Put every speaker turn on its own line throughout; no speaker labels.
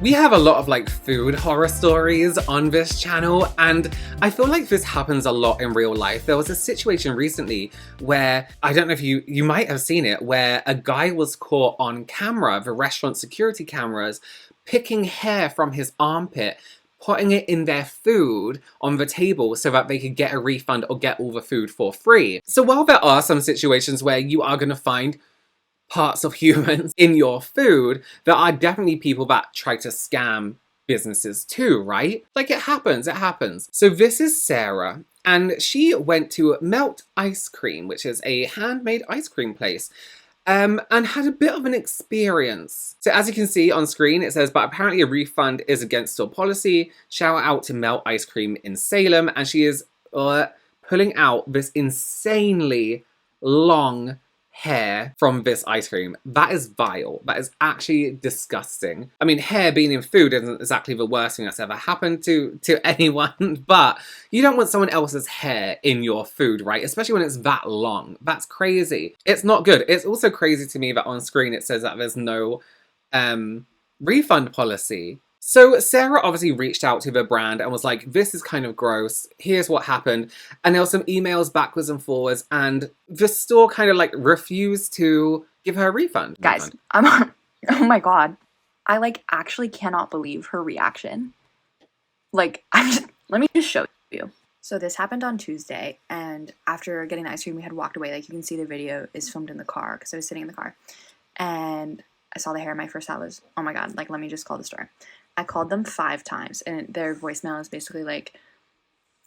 We have a lot of like food horror stories on this channel, and I feel like this happens a lot in real life. There was a situation recently where, I don't know if you might have seen it, where a guy was caught on camera, the restaurant security cameras, picking hair from his armpit, putting it in their food on the table so that they could get a refund or get all the food for free. So while there are some situations where you are going to find parts of humans in your food, there are definitely people that try to scam businesses too, right? Like, it happens. So this is Sarah, and she went to Melt Ice Cream, which is a handmade ice cream place, and had a bit of an experience. So as you can see on screen, it says, but apparently a refund is against store policy. Shout out to Melt Ice Cream in Salem, and she is pulling out this insanely long hair from this ice cream. That is vile. That is actually disgusting. I mean, hair being in food isn't exactly the worst thing that's ever happened to anyone, but you don't want someone else's hair in your food, right? Especially when it's that long. That's crazy. It's not good. It's also crazy to me that on screen it says that there's no refund policy. So Sarah obviously reached out to the brand and was like, this is kind of gross, here's what happened. And there were some emails backwards and forwards, and the store kind of like refused to give her a refund.
Guys, oh my god. I like actually cannot believe her reaction. Like, let me just show you. So this happened on Tuesday, and after getting the ice cream, we had walked away. Like, you can see the video is filmed in the car because I was sitting in the car. And I saw the hair. My first thought was, oh my god, like, let me just call the store. I called them 5 times, and their voicemail is basically like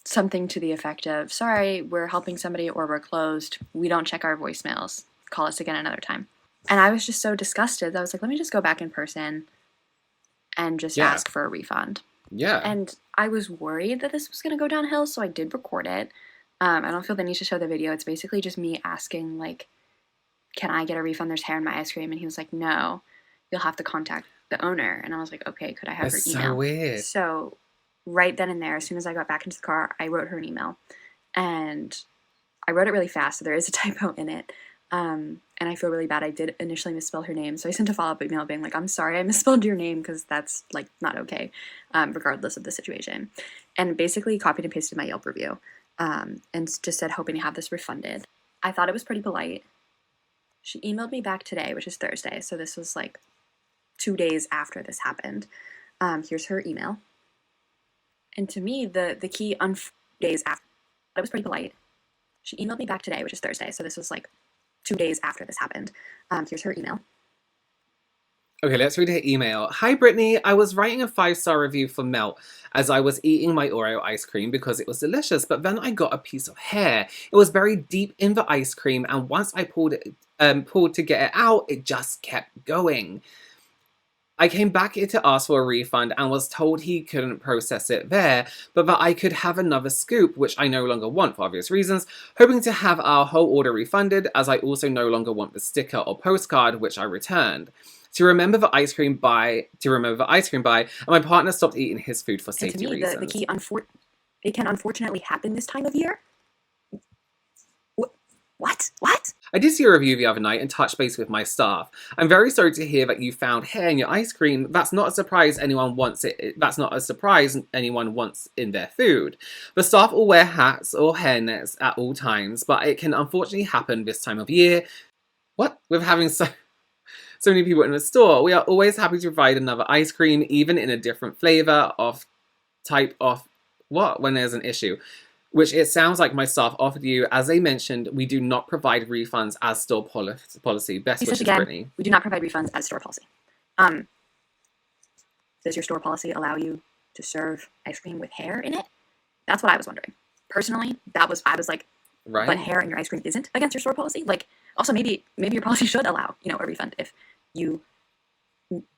something to the effect of, sorry, we're helping somebody or we're closed. We don't check our voicemails. Call us again another time. And I was just so disgusted that I was like, let me just go back in person and just ask for a refund.
Yeah.
And I was worried that this was going to go downhill, so I did record it. I don't feel the need to show the video. It's basically just me asking, like, can I get a refund? There's hair in my ice cream. And he was like, no, you'll have to contact the owner. And I was like, okay, could I have her email?
So weird.
So right then and there, as soon as I got back into the car, I wrote her an email, and I wrote it really fast, so there is a typo in it. And I feel really bad. I did initially misspell her name, so I sent a follow-up email being like, I'm sorry I misspelled your name, because that's like not okay, regardless of the situation. And basically copied and pasted my Yelp review, and just said, hoping to have this refunded. I thought it was pretty polite. She emailed me back today, which is Thursday, so this was like 2 days after this happened. Here's her email. And to me, the key on days after, that was pretty polite. She emailed me back today, which is Thursday, so this was like 2 days after this happened. Here's her email.
Okay, let's read her email. Hi, Brittany. I was writing a 5-star review for Melt as I was eating my Oreo ice cream because it was delicious, but then I got a piece of hair. It was buried deep in the ice cream, and once I pulled to get it out, it just kept going. I came back here to ask for a refund and was told he couldn't process it there, but that I could have another scoop, which I no longer want for obvious reasons, hoping to have our whole order refunded, as I also no longer want the sticker or postcard, which I returned. To remember the ice cream buy, and my partner stopped eating his food for safety reasons.
The key, it can unfortunately happen this time of year. What?
I did see a review the other night and touched base with my staff. I'm very sorry to hear that you found hair in your ice cream. That's not a surprise anyone wants anyone wants in their food. The staff all wear hats or hairnets at all times, but it can unfortunately happen this time of year. What? With having so many people in the store, we are always happy to provide another ice cream, even in a different flavor when there's an issue. Which it sounds like my staff offered you. As they mentioned, we do not provide refunds as store policy. Best wishes, Brittany.
We do not provide refunds as store policy. Does your store policy allow you to serve ice cream with hair in it? That's what I was wondering. Personally, I was like, right. But hair in your ice cream isn't against your store policy? Like, also maybe your policy should allow, a refund if you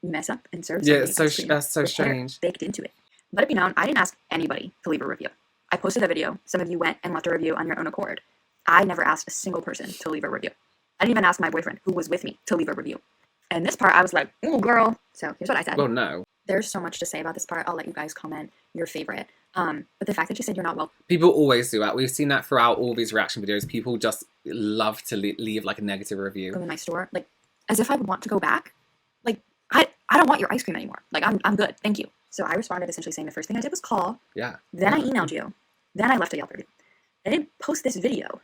mess up and serve something
that's so strange.
Baked into it. Let it be known, I didn't ask anybody to leave a review. I posted a video. Some of you went and left a review on your own accord. I never asked a single person to leave a review. I didn't even ask my boyfriend, who was with me, to leave a review. And this part, I was like, oh, girl. So here's what I said.
Well, no.
There's so much to say about this part. I'll let you guys comment your favorite. But the fact that you said you're not well.
People always do that. We've seen that throughout all these reaction videos. People just love to leave like a negative review.
Go in my store. Like, as if I would want to go back. Like, I don't want your ice cream anymore. Like, I'm good. Thank you. So I responded essentially saying the first thing I did was call.
Yeah.
Then I emailed you. Then I left a Yelp review. I didn't post this video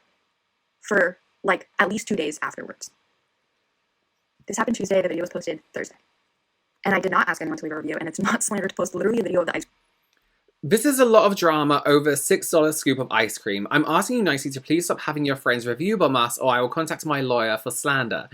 for like at least 2 days afterwards. This happened Tuesday. The video was posted Thursday. And I did not ask anyone to leave a review. And it's not slander to post literally a video of the ice cream.
This is a lot of drama over a $6 scoop of ice cream. I'm asking you nicely to please stop having your friends review bomb us or I will contact my lawyer for slander.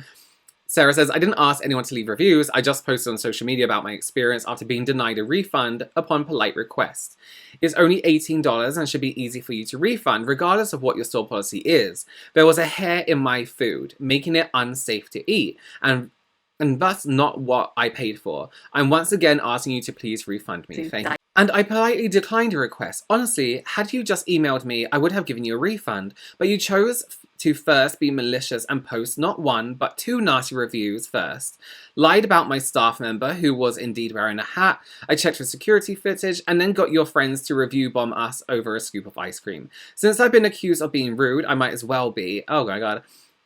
Sarah says, I didn't ask anyone to leave reviews. I just posted on social media about my experience after being denied a refund upon polite request. It's only $18 and should be easy for you to refund, regardless of what your store policy is. There was a hair in my food, making it unsafe to eat, and thus not what I paid for. I'm once again asking you to please refund me. Thank you. And I politely declined your request. Honestly, had you just emailed me, I would have given you a refund. But you chose to first be malicious and post not one, but 2 nasty reviews first. Lied about my staff member, who was indeed wearing a hat. I checked for security footage, and then got your friends to review bomb us over a scoop of ice cream. Since I've been accused of being rude, I might as well be. Oh my god.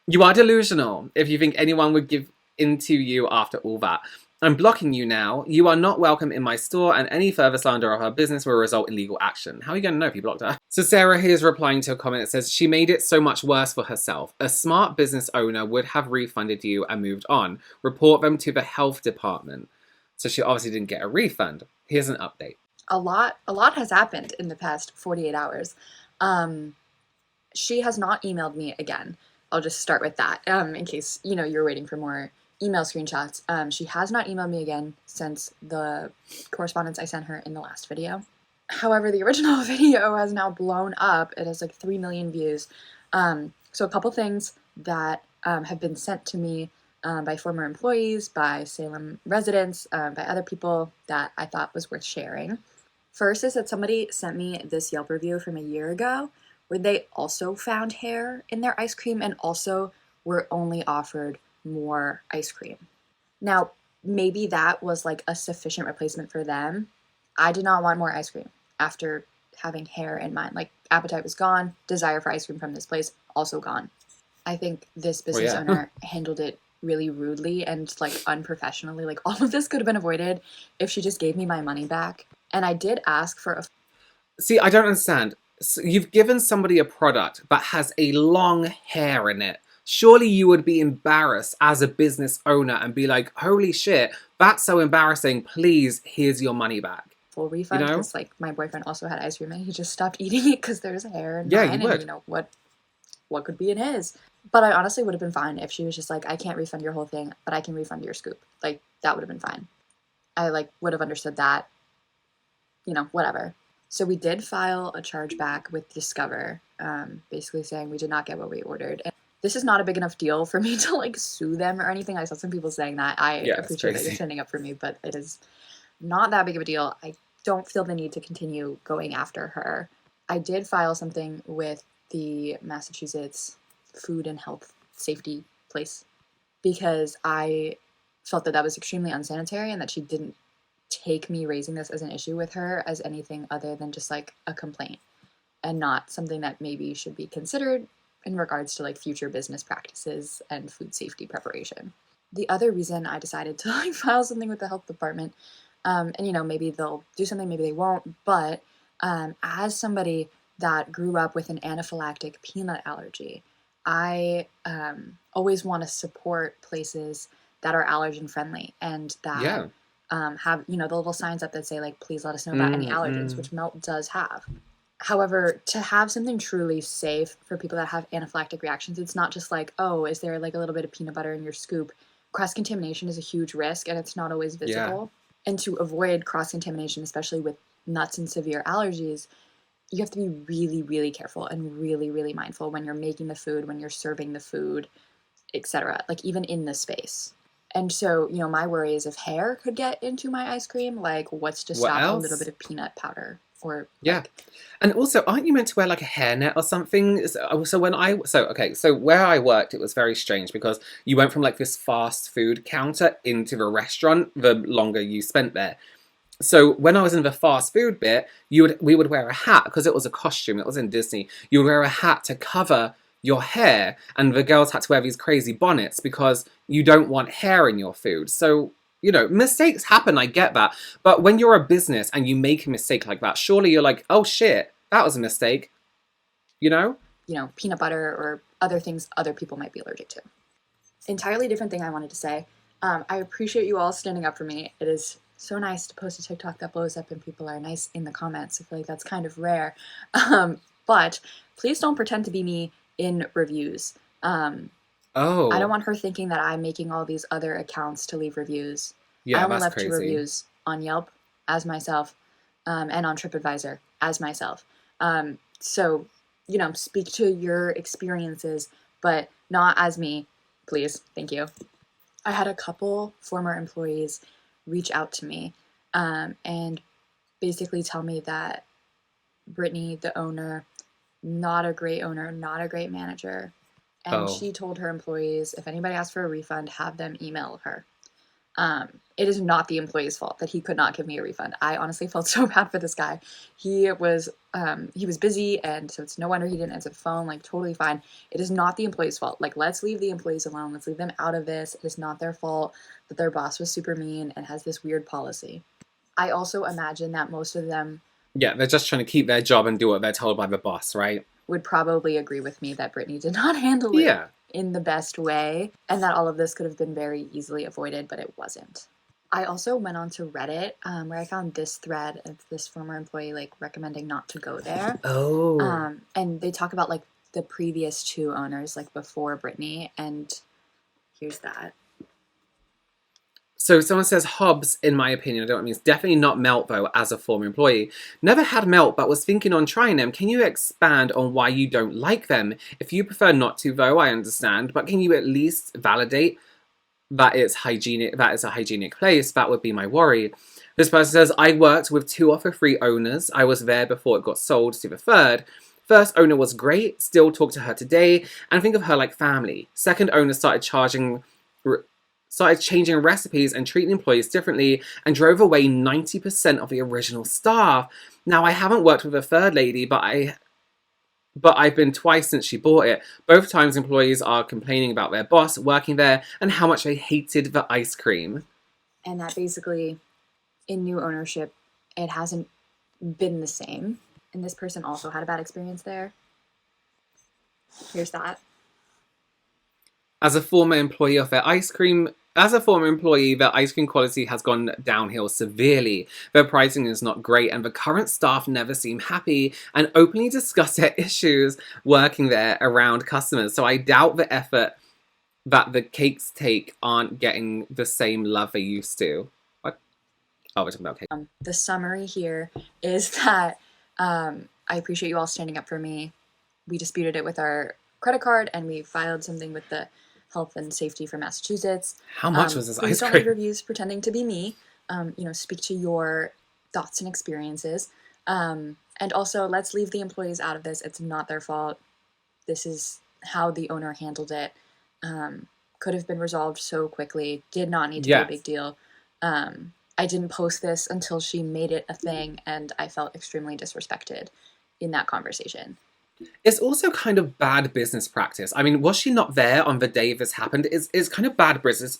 You are delusional if you think anyone would give into you after all that. I'm blocking you now. You are not welcome in my store, and any further slander of her business will result in legal action. How are you going to know if you blocked her? So Sarah here is replying to a comment that says, she made it so much worse for herself. A smart business owner would have refunded you and moved on. Report them to the health department. So she obviously didn't get a refund. Here's an update.
A lot has happened in the past 48 hours. She has not emailed me again. I'll just start with that, in case, you're waiting for more email screenshots. She has not emailed me again since the correspondence I sent her in the last video. However, the original video has now blown up. It has like 3 million views. So a couple things that have been sent to me by former employees, by Salem residents, by other people that I thought was worth sharing. First is that somebody sent me this Yelp review from a year ago where they also found hair in their ice cream and also were only offered more ice cream. Now, maybe that was like a sufficient replacement for them. I did not want more ice cream after having hair in mine. Like, appetite was gone. Desire for ice cream from this place also gone. I think this business owner handled it really rudely and like unprofessionally. Like, all of this could have been avoided if she just gave me my money back. And I did ask for a...
See, I don't understand. So you've given somebody a product that has a long hair in it. Surely you would be embarrassed as a business owner and be like, holy shit, that's so embarrassing. Please, here's your money back.
Full refund, because like my boyfriend also had ice cream and he just stopped eating it because there's hair in mine, and what could be in his. But I honestly would have been fine if she was just like, I can't refund your whole thing, but I can refund your scoop. Like, that would have been fine. I like would have understood that, whatever. So we did file a chargeback with Discover, basically saying we did not get what we ordered. And this is not a big enough deal for me to like sue them or anything. I saw some people saying that. I appreciate that you're standing up for me, but it is not that big of a deal. I don't feel the need to continue going after her. I did file something with the Massachusetts Food and Health Safety place because I felt that was extremely unsanitary and that she didn't take me raising this as an issue with her as anything other than just like a complaint and not something that maybe should be considered in regards to like future business practices and food safety preparation. The other reason I decided to like file something with the health department, and maybe they'll do something, maybe they won't, but as somebody that grew up with an anaphylactic peanut allergy, I always want to support places that are allergen friendly and that have, the little signs up that say like, please let us know about any allergens, which Melt does have. However, to have something truly safe for people that have anaphylactic reactions, it's not just like, oh, is there like a little bit of peanut butter in your scoop? Cross-contamination is a huge risk and it's not always visible. Yeah. And to avoid cross-contamination, especially with nuts and severe allergies, you have to be really, really careful and really, really mindful when you're making the food, when you're serving the food, etc. Like even in the space. And so, my worry is if hair could get into my ice cream, like what's to stop a little bit of peanut powder? Or
and also, aren't you meant to wear like a hairnet or something? So where I worked, it was very strange because you went from like this fast food counter into the restaurant the longer you spent there. So when I was in the fast food bit, we would wear a hat because it was a costume. It was in Disney. You would wear a hat to cover your hair, and the girls had to wear these crazy bonnets because you don't want hair in your food. So You know, mistakes happen, I get that. But when you're a business and you make a mistake like that, surely you're like, oh shit, that was a mistake. You know?
You know, peanut butter or other things other people might be allergic to. Entirely different thing I wanted to say. I appreciate you all standing up for me. It is so nice to post a TikTok that blows up and people are nice in the comments. I feel like that's kind of rare. But please don't pretend to be me in reviews.
Oh.
I don't want her thinking that I'm making all these other accounts to leave reviews.
Yeah,
I only
that's
left
crazy.
2 reviews on Yelp as myself, and on TripAdvisor as myself. So, you know, speak to your experiences, but not as me, please. Thank you. I had a couple former employees reach out to me, and basically tell me that Brittany, the owner, not a great owner, not a great manager. And she told her employees, if anybody asks for a refund, have them email her. It is not the employee's fault that he could not give me a refund. I honestly felt so bad for this guy. He was busy, and so it's no wonder he didn't answer the phone. Like, totally fine. It is not the employee's fault. Like, let's leave the employees alone. Let's leave them out of this. It is not their fault that their boss was super mean and has this weird policy. I also imagine that most of them,
yeah, they're just trying to keep their job and do what they're told by the boss, right?
would probably agree with me that Brittany did not handle it
Yeah.
in the best way, and that all of this could have been very easily avoided, but it wasn't. I also went on to Reddit, where I found this thread of this former employee like recommending not to go there.
Oh.
And they talk about like the previous 2 owners, like before Brittany, and here's that.
So someone says Hobbs, in my opinion, I don't know what it means. Definitely not Melt, though, as a former employee. Never had Melt, but was thinking on trying them. Can you expand on why you don't like them? If you prefer not to, though, I understand. But can you at least validate that it's hygienic, that it's a hygienic place? That would be my worry. This person says, I worked with 2 of the 3 owners. I was there before it got sold to the 3rd. First owner was great, still talk to her today, and think of her like family. Second owner started changing recipes and treating employees differently and drove away 90% of the original staff. Now, I haven't worked with a 3rd lady, but I've been twice since she bought it. Both times employees are complaining about their boss working there and how much they hated the ice cream.
And that basically, in new ownership, it hasn't been the same. And this person also had a bad experience there. Here's that.
As a former employee, their ice cream quality has gone downhill severely. Their pricing is not great, and the current staff never seem happy and openly discuss their issues working there around customers. So I doubt the effort that the cakes take aren't getting the same love they used to. What? Oh, we're talking about cake.
The summary here is that I appreciate you all standing up for me. We disputed it with our credit card, and we filed something with the Health and Safety for Massachusetts.
How much was this
please
ice
don't
cream?
leave reviews pretending to be me. Speak to your thoughts and experiences. And also, let's leave the employees out of this. It's not their fault. This is how the owner handled it. Could have been resolved so quickly. Did not need to be a big deal. I didn't post this until she made it a thing, and I felt extremely disrespected in that conversation.
It's also kind of bad business practice. I mean, was she not there on the day this happened? It's kind of bad business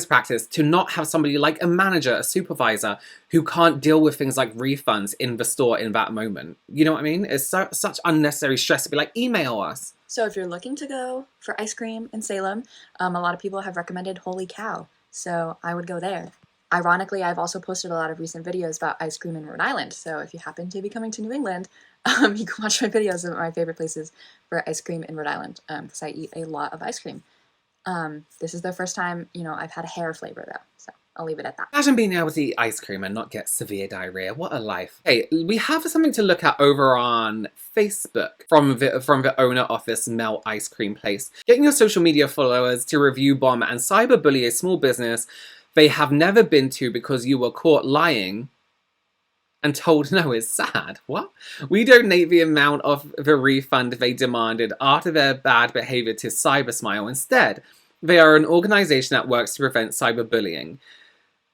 practice to not have somebody like a manager, a supervisor, who can't deal with things like refunds in the store in that moment. You know what I mean? It's such unnecessary stress to be like, email us.
So if you're looking to go for ice cream in Salem, a lot of people have recommended Holy Cow. So I would go there. Ironically, I've also posted a lot of recent videos about ice cream in Rhode Island. So if you happen to be coming to New England, you can watch my videos of my favorite places for ice cream in Rhode Island, because I eat a lot of ice cream. This is the first time, I've had a hair flavor though, so I'll leave it at that.
Imagine being able to eat ice cream and not get severe diarrhea. What a life. Hey, we have something to look at over on Facebook from the owner of this Melt ice cream place. Getting your social media followers to review, bomb, and cyberbully a small business they have never been to because you were caught lying and told no is sad. What? We donate the amount of the refund they demanded after their bad behavior to Cybersmile instead. They are an organization that works to prevent cyberbullying.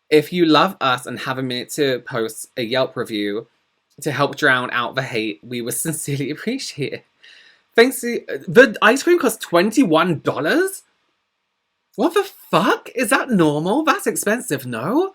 If you love us and have a minute to post a Yelp review to help drown out the hate, we would sincerely appreciate it. Thanks to the ice cream cost $21? What the fuck? Is that normal? That's expensive, no?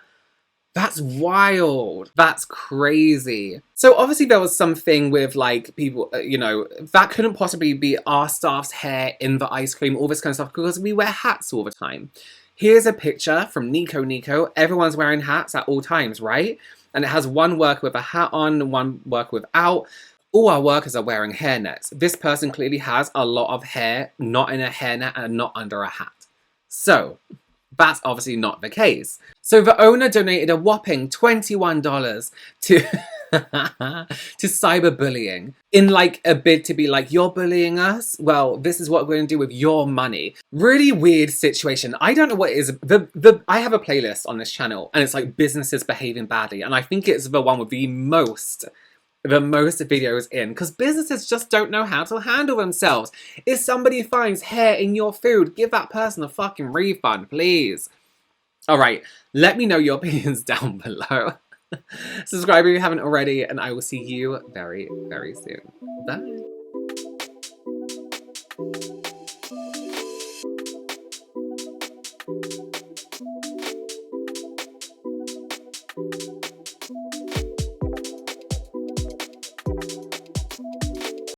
That's wild. That's crazy. So obviously there was something with like people, that couldn't possibly be our staff's hair in the ice cream, all this kind of stuff, because we wear hats all the time. Here's a picture from Nico. Everyone's wearing hats at all times, right? And it has one worker with a hat on and one worker without. All our workers are wearing hairnets. This person clearly has a lot of hair, not in a hairnet and not under a hat. So that's obviously not the case. So the owner donated a whopping $21 to to cyberbullying in like a bid to be like, you're bullying us? Well, this is what we're going to do with your money. Really weird situation. I don't know what it is. I have a playlist on this channel and it's like businesses behaving badly. And I think it's the one with the most videos in, because businesses just don't know how to handle themselves. If somebody finds hair in your food, give that person a fucking refund, please. All right, let me know your opinions down below. Subscribe if you haven't already, and I will see you very, very soon. Bye.